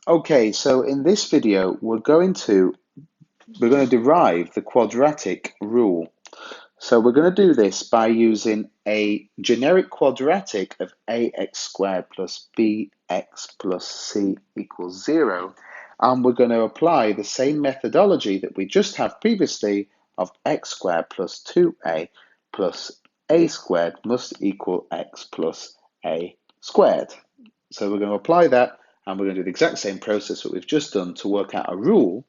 Okay, so in this video, we're going to derive the quadratic rule. So we're going to do this by using a generic quadratic of ax squared plus bx plus c equals 0. And we're going to apply the same methodology that we just have previously of x squared plus 2a plus a squared must equal x plus a squared. So we're going to apply that, and we're going to do the exact same process that we've just done to work out a rule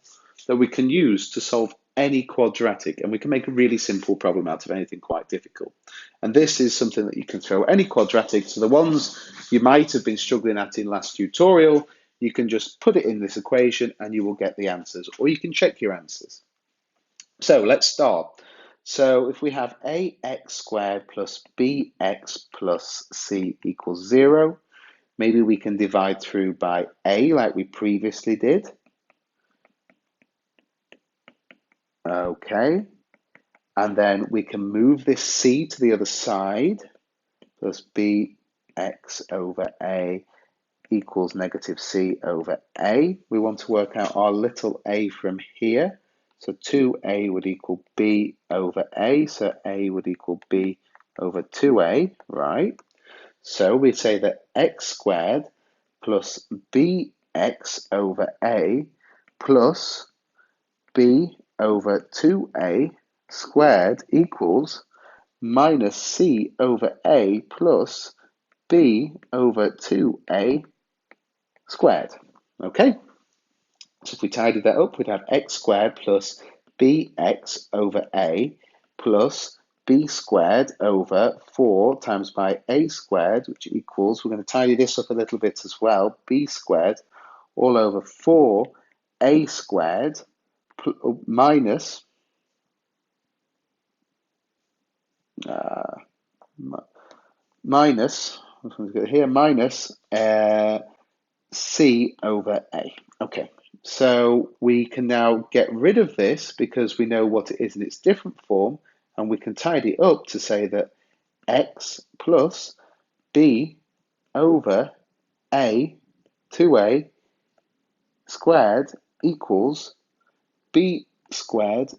that we can use to solve any quadratic, and we can make a really simple problem out of anything quite difficult. And this is something that you can throw any quadratic. So the ones you might have been struggling at in last tutorial, you can just put it in this equation and you will get the answers, or you can check your answers. So let's start. So if we have ax squared plus bx plus c equals 0, maybe we can divide through by a like we previously did. Okay, and then we can move this c to the other side, plus bx over a equals negative c over a. We want to work out our little a from here. So 2a would equal b over a, so a would equal b over 2a, right? So we say that x squared plus bx over a plus b over 2a squared equals minus c over a plus b over 2a squared. Okay, so if we tidy that up, we'd have x squared plus bx over a plus b squared over 4 times by a squared, which equals, we're going to tidy this up a little bit as well, b squared all over 4a squared minus c over a. Okay, so we can now get rid of this because we know what it is in its different form, and we can tidy it up to say that x plus b over a 2a squared equals b squared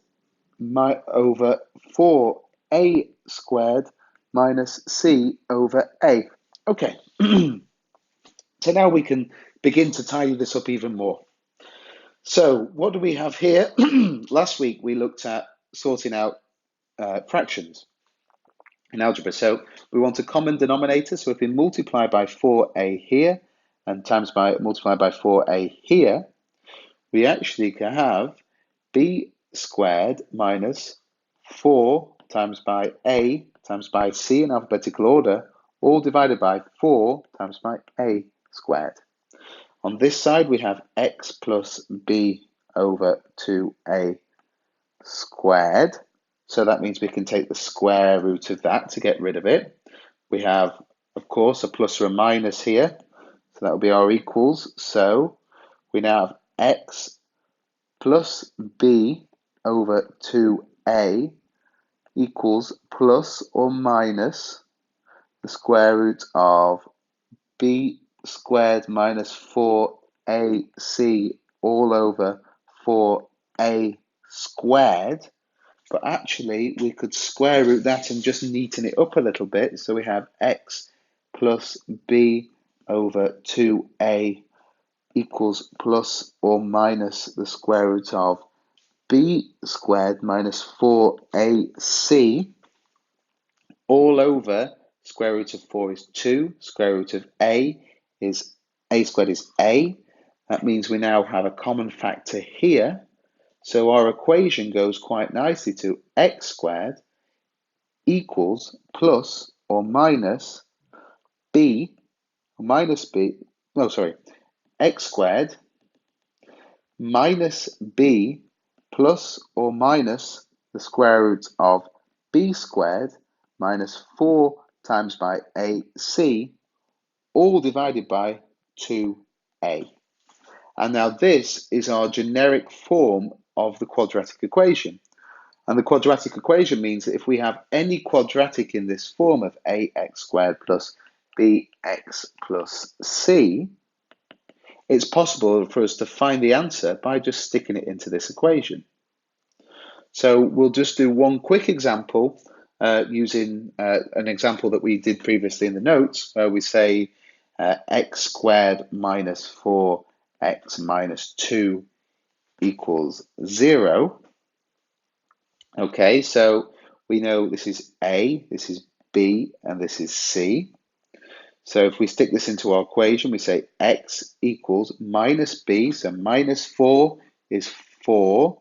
over 4a squared minus c over a. Okay, so now we can begin to tidy this up even more. So what do we have here? Last week we looked at sorting out fractions in algebra. So we want a common denominator. So if we multiply by 4a here and multiply by 4a here, we actually can have b squared minus 4 times by a times by c in alphabetical order, all divided by 4 times by a squared. On this side, we have x plus b over 2a squared. So that means we can take the square root of that to get rid of it. We have, of course, a plus or a minus here. So that will be our equals. So we now have x plus b over 2a equals plus or minus the square root of b squared minus 4ac all over 4a squared. But actually, we could square root that and just neaten it up a little bit. So we have x plus b over 2a equals plus or minus the square root of b squared minus 4ac all over square root of 4 is 2, square root of a squared is a. That means we now have a common factor here. So our equation goes quite nicely to x squared equals plus or minus b, x squared minus b plus or minus the square root of b squared minus 4 times by ac, all divided by 2a. And now this is our generic form of the quadratic equation. And the quadratic equation means that if we have any quadratic in this form of ax squared plus bx plus c, it's possible for us to find the answer by just sticking it into this equation. So we'll just do one quick example using an example that we did previously in the notes, where we say x squared minus 4x minus 2 equals 0. Okay, so we know this is A, this is B, and this is C. So if we stick this into our equation, we say x equals minus b, so minus 4 is 4,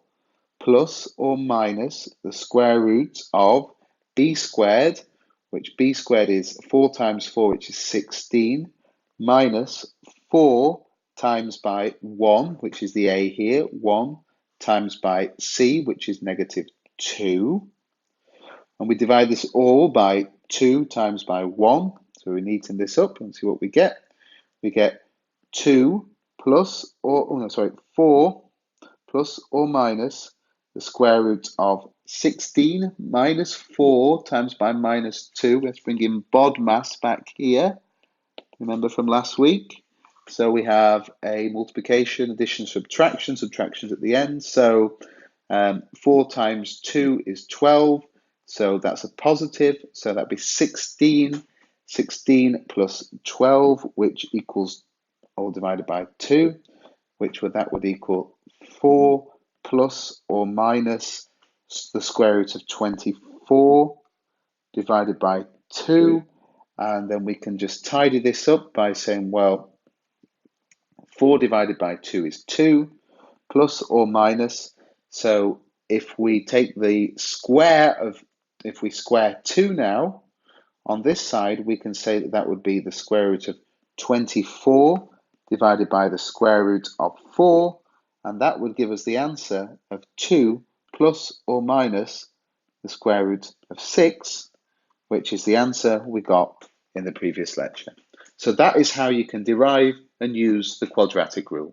plus or minus the square root of b squared, which b squared is 4 times 4, which is 16, minus 4 times by 1, which is the a here, 1, times by c, which is negative 2. And we divide this all by 2 times by 1. So we're neaten this up and see what we get. We get 2 plus, or, oh no, sorry, 4 plus or minus the square root of 16 minus 4 times by minus 2. Let's bring in BODMAS back here. Remember from last week? So we have a multiplication, addition, subtractions at the end. So 4 times 2 is 12. So that's a positive. So that'd be 16. 16 plus 12, which equals all divided by 2, that would equal 4 plus or minus the square root of 24 divided by 2. And then we can just tidy this up by saying, well, 4 divided by 2 is 2, plus or minus. So if we take the square of, if we square 2 now, on this side, we can say that would be the square root of 24 divided by the square root of 4, and that would give us the answer of 2 plus or minus the square root of 6, which is the answer we got in the previous lecture. So that is how you can derive and use the quadratic rule.